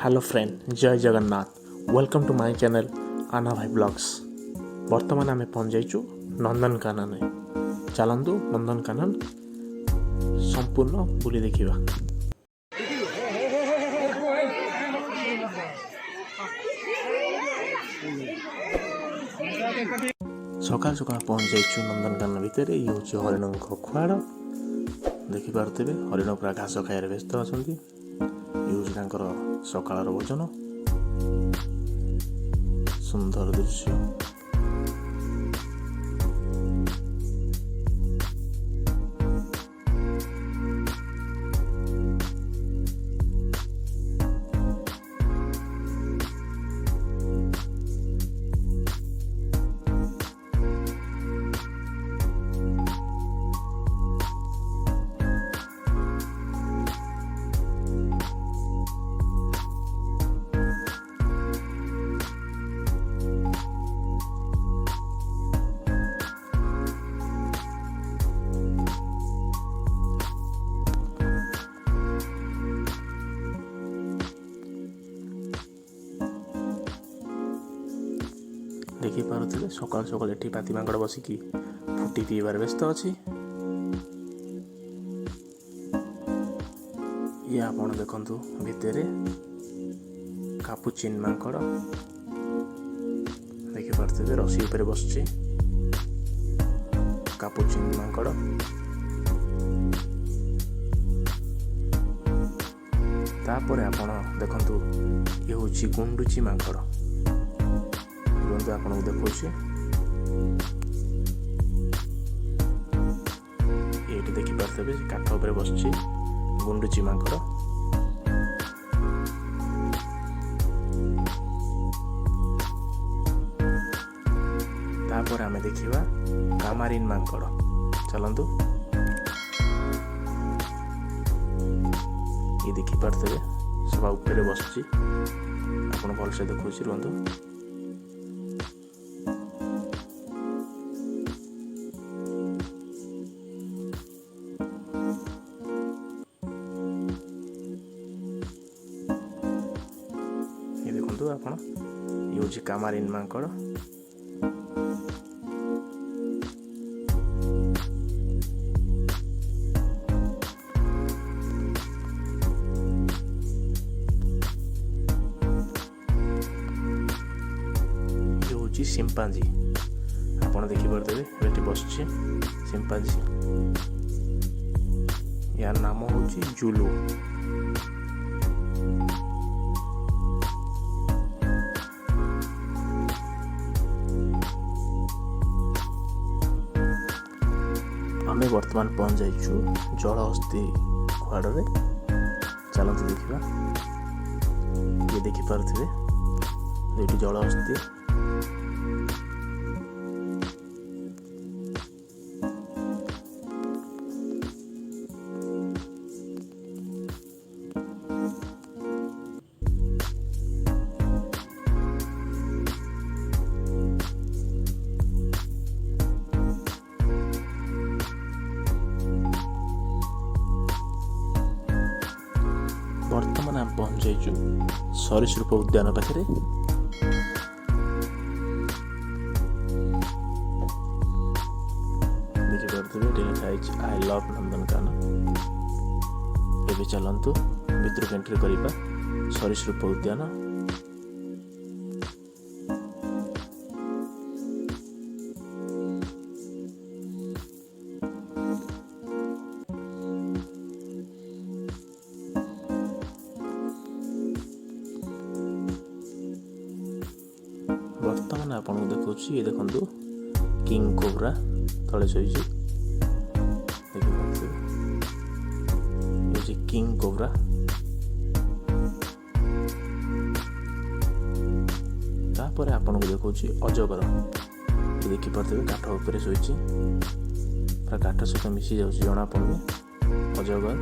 Hello friend, जय Jagannath. Welcome to my channel आना भाई ब्लॉग्स। बर्तमान आम पहुँच जाइचु नंदनकानन। चलतु नंदनकानन संपूर्ण बुली देखा। सकाल सकाल पहुँच जाइचु नंदनकानन भितर। ये हूँ हरिण खुआड़। देखिपे हरिण पूरा घास खाइबार व्यस्त अच्छा। ये हूँ सकाल भोजन। सुंदर दृश्य। देखिपे सकाल सकाल एटी पाती माकड़ बसिकी फुटी पीबार व्यस्त अच्छी। ये आपण देखंतु भितर कापुचिन माकड़ देखिपे रसी उपर बस कापुचिन माकड़। तापर आपण देखंतु ये हूँ गुंडुची माकड़। आपको देखा ये देखिपे काठ उपर बस गुंडुची माकड़। तापर आमे देखिबा कामारिन माकड़। चलतु ये देखिपे सब ऊपर बस आपन भलसे देखुँ रुहतु। देखु आप ये कामारिन माकड़। ये हूँ सिंपांजी। आप देखिपे बस सिंपांजी। यार नाम हूँ जुलू। आमे वर्तमान पहुँच जाइचु जलहस्ती खुआड़। चलते देखा ये देखिपे ये जलहस्ती। वर्तमान आम पहुँच जाइचु सरीसृप उद्यान पाखे। देखिपे लिखा आई लव नंदनकानन। एवं चलतु भीतर एंट्री करवा सरीसृप उद्यान। वर्तमान आपको देखा ये देखु किंग कोब्रा तले शोची। देखिए किंग कोब्रा। तापर आपको देखा अजगर। ये देखिपे काठ उपर शोची पूरा काठ सहित मिसी जाऊँ जना पड़े अजगर।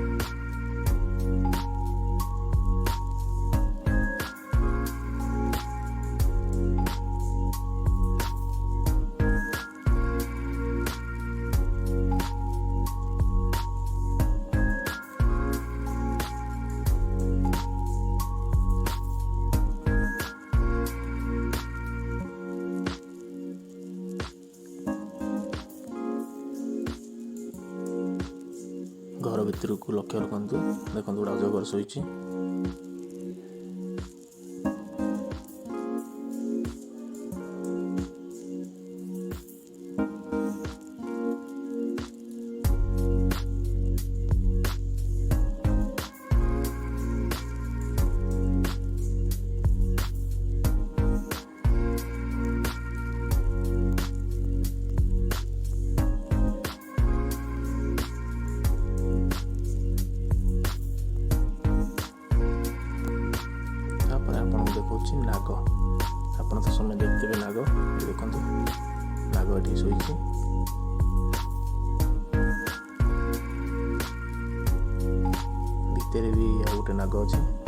घर भितर को लक्ष्य रखु देखो गोटे अजगर शोची देखा नाग आप तो समय देखते नाग देखो नाग ये शोची भितर भी गोटे नाग अच्छे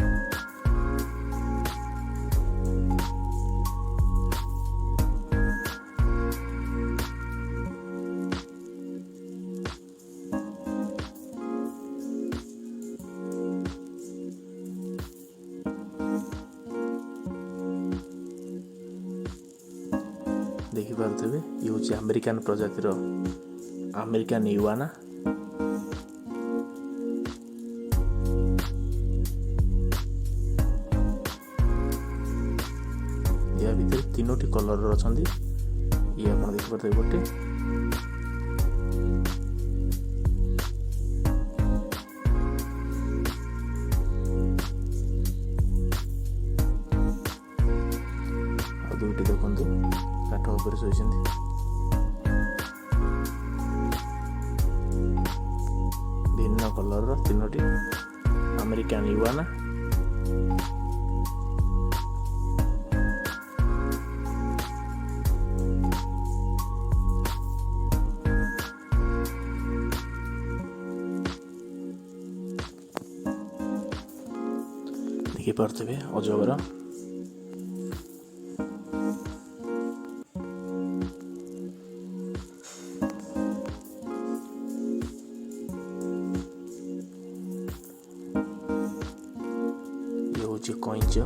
देखिपे ये हूँ अमेरिकान प्रजातिर अमेरिकान इवाना या भीतर तीनोटी कलर अच्छा ये आप देखिपे गोटे दुईटी देखु काठ उपर शोची भिन्न कलर तीनोटी अमेरिकान इवाना देखिपे अजगर कईच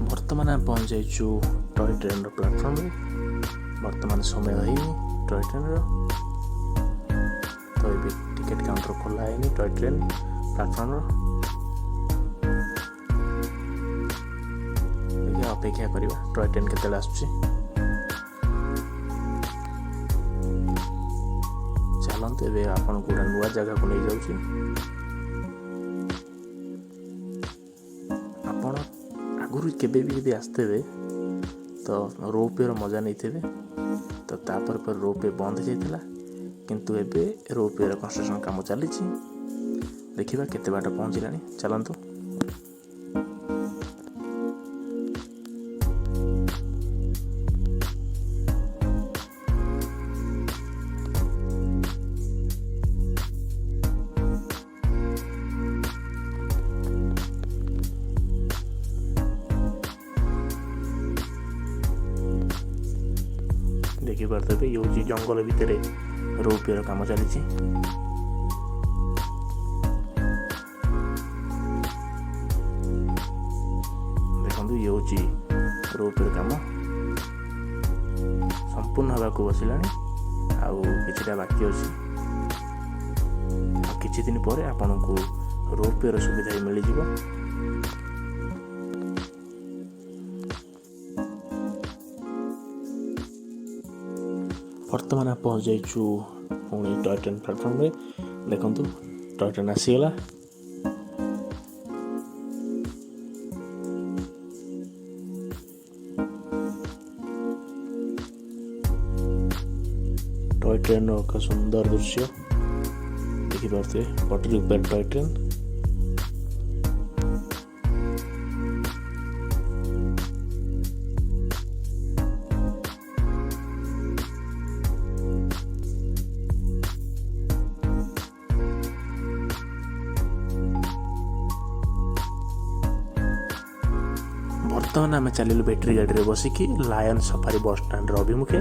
बर्तमान आम पहुँच जाइछु टॉय ट्रेन प्लेटफॉर्म रे बर्तमान समय है टॉय ट्रेन तो ये टिकेट काउंटर खोला है टॉय ट्रेन प्लेटफॉर्म अपेक्षा करवा टॉय ट्रेन केते आसुची चलते ए आपन गोटे नुआ जगह को नहीं जाऊँ आपण आगुरी केबे भी यदि आसते तो रोपवे मजा नहीं थे तो तापर पर रोपवे बंद जाइथिला किंतु एबे रोपवे कंस्ट्रक्शन काम चली देखिबा केते बाट पहुँचलानी चलंतु देखिपे ये हूँ जंगल भितर रोपवे काम चली देखो ये हूँ रोपवे काम संपूर्ण हवा को बसला आटा बाकी अच्छी किछि दिन पर आपन को रोपवे सुविधा मिल जाए बर्तमान आप पहुँच जाइछु पुणी टॉय ट्रेन प्लेटफॉर्म रे देखो टॉय ट्रेन आसीगला टॉय ट्रेन एक सुंदर दृश्य देखिपे पटरी उपर टॉय ट्रेन बर्तमान आम चलू बैटेरी गाड़ी बसिकी लायन सफारी बस स्टैंड अभिमुखे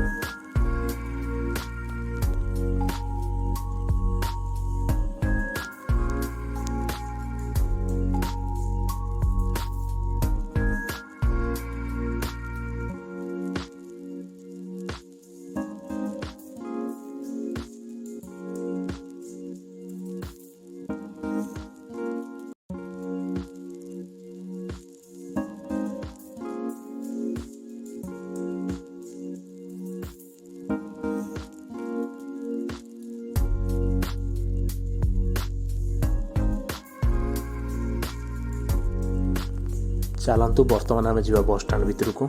चलतु बर्तमान आम जा बस स्टाण भितर को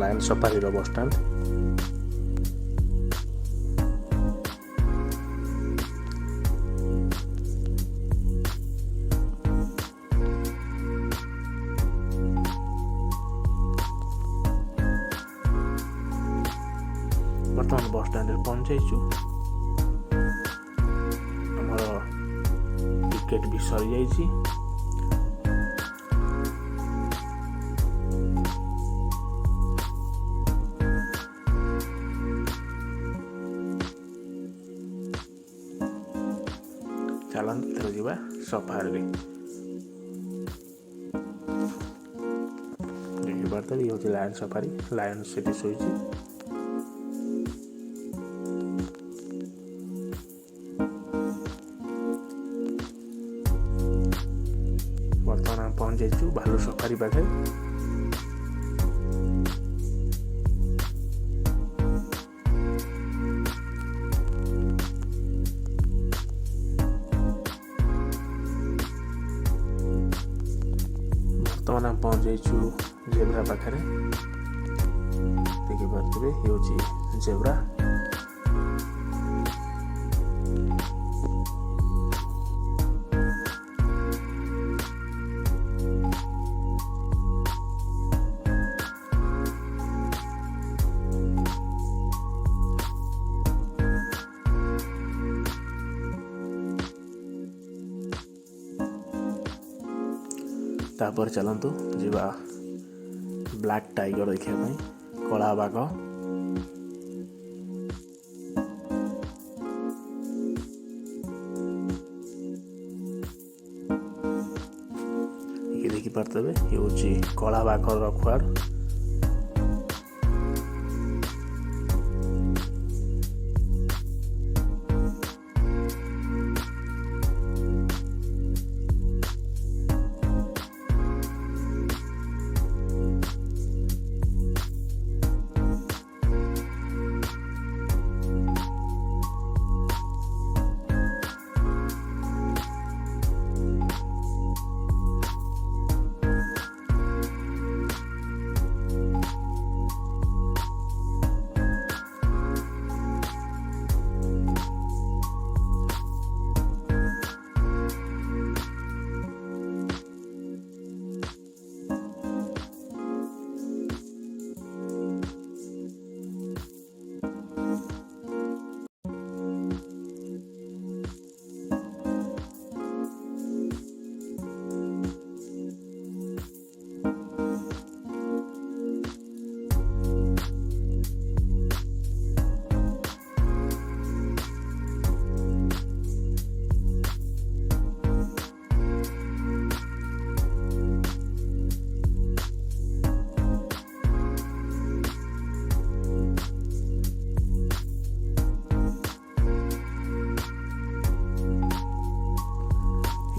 लायन सफारी बस स्टाण। बर्तमान बस स्टाण पहुंचु आमर टिकेट भी सरी जाइए। चलते थर जा सफारी देखिए ये हूँ लायन सफारी। लायन से शोची बर्तमान आम पहुंच जाइए भालू सफारी पाखे। बर्तमान आम पहुंच जाइए जेब्रा पाखे देखिपे ये हूँ जेब्रा। तापर चलतु जीवा ब्लैक टाइगर देखा कला बाघ। ये देखिपे ये हूँ कला बाघ रखुआर।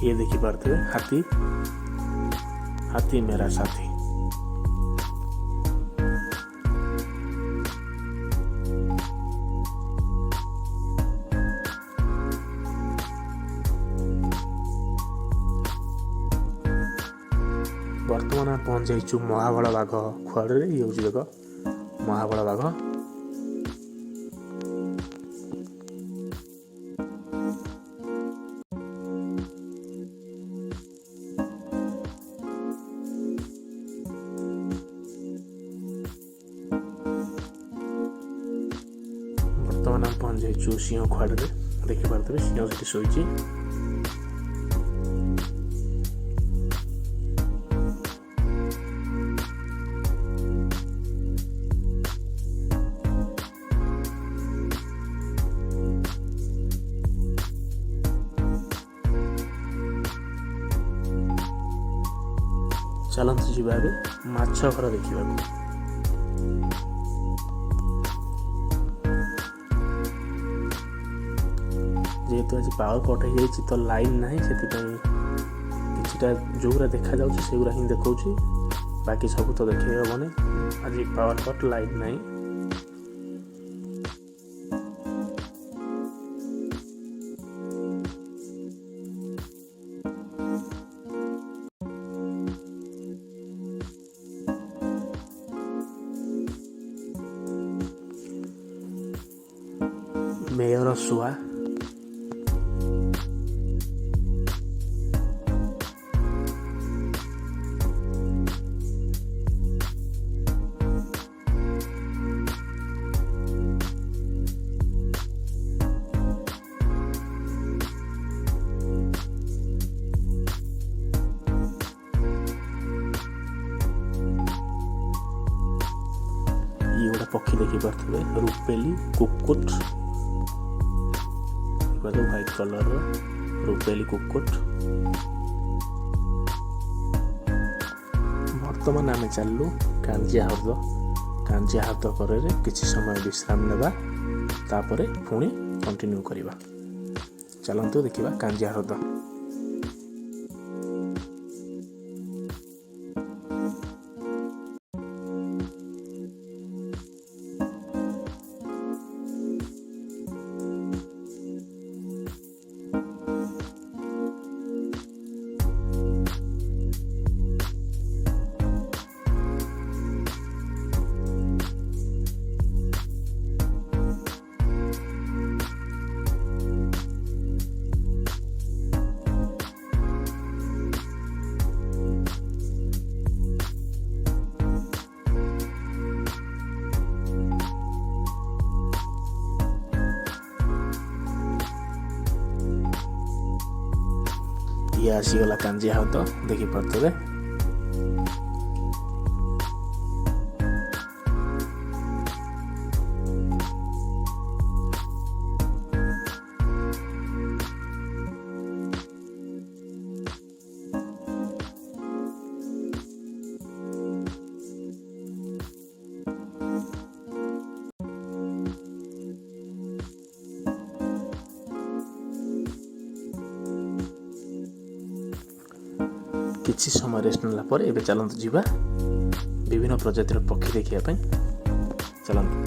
ये देखी पार्थे हाथी। हाथी मेरा साथी। बर्तमान पहुंच जाइचु महाबल बाघ खुआड़े। ये हूँ देख महाबल बाघ। बर्तमान आम पहुंच जाइचु सिंह खुआड़े। देखिपे सिंह से शोची। चलते जी माछ घर देखा। जेहेतु आज पावर कट हो जाए तो लाइन ना कि जोरा देखा जाऊरा ही देखा बाकी सब तो देखे हेनी। आज पावर कट लाइन ना। ମେୟର ଶୁଆ, ଇଏ ଗୋଟେ ପକ୍ଷୀ ଦେଖିପାରୁଥିବେ ରୂପେଲି କୁକୁଟ, ହ୍ୱାଇଟ୍ କଲରର ରୂପେଲି କୁକୁଟ। ବର୍ତ୍ତମାନ ଆମେ ଚାଲିଲୁ କାଞ୍ଜିଆ ହ୍ରଦ। କାଞ୍ଜିଆ ହ୍ରଦ କରରେ କିଛି ସମୟ ବିଶ୍ରାମ ନେବା, ତାପରେ ପୁଣି କଣ୍ଟିନ୍ୟୁ କରିବା। ଚାଲନ୍ତୁ ଦେଖିବା କାଞ୍ଜିଆ ହ୍ରଦ। ଇଏ ଆସିଗଲା କାଞ୍ଜିଆ ହ୍ରଦ ଦେଖିପାରୁଥିବେ। କିଛି ସମୟ ରେଷ୍ଟ ନେଲା ପରେ ଏବେ ଚାଲନ୍ତୁ ଯିବା ବିଭିନ୍ନ ପ୍ରଜାତିର ପକ୍ଷୀ ଦେଖିବା ପାଇଁ। ଚାଲନ୍ତୁ।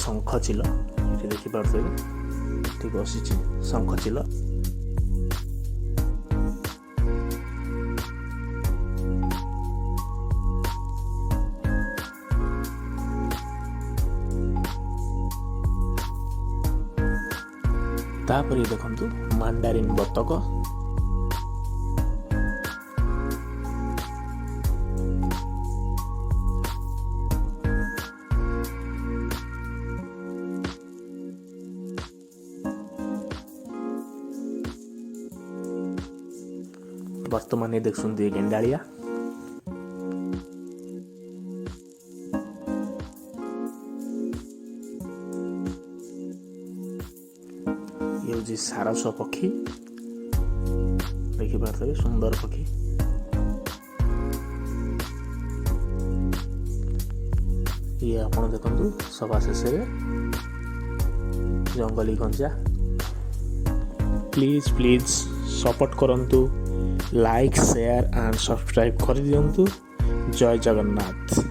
ଶଙ୍ଖଚିଲ ଏଠି ଦେଖିପାରୁଥିବେ, ଏଠି ବସିଛି ଶଙ୍ଖଚିଲ। ତାପରେ ଦେଖନ୍ତୁ ମାଣ୍ଡାରିନ୍ ବତକ, ବର୍ତ୍ତମାନ ଦେଖୁଛନ୍ତି ଗେଣ୍ଡାଳିଆ। ଇଏ ହେଉଛି ସାରସ ପକ୍ଷୀ, ଦେଖିପାରୁଥିବେ ସୁନ୍ଦର ପକ୍ଷୀ। ଇଏ ଆପଣ ଦେଖନ୍ତୁ ସଭା ଶେଷରେ ଜଙ୍ଗଲୀ ଘଞ୍ଚା। ପ୍ଲିଜ୍ ସପୋର୍ଟ କରନ୍ତୁ, ଲାଇକ୍ ସେୟାର ଆଣ୍ଡ ସବସ୍କ୍ରାଇବ୍ କରିଦିଅନ୍ତୁ। ଜୟ ଜଗନ୍ନାଥ।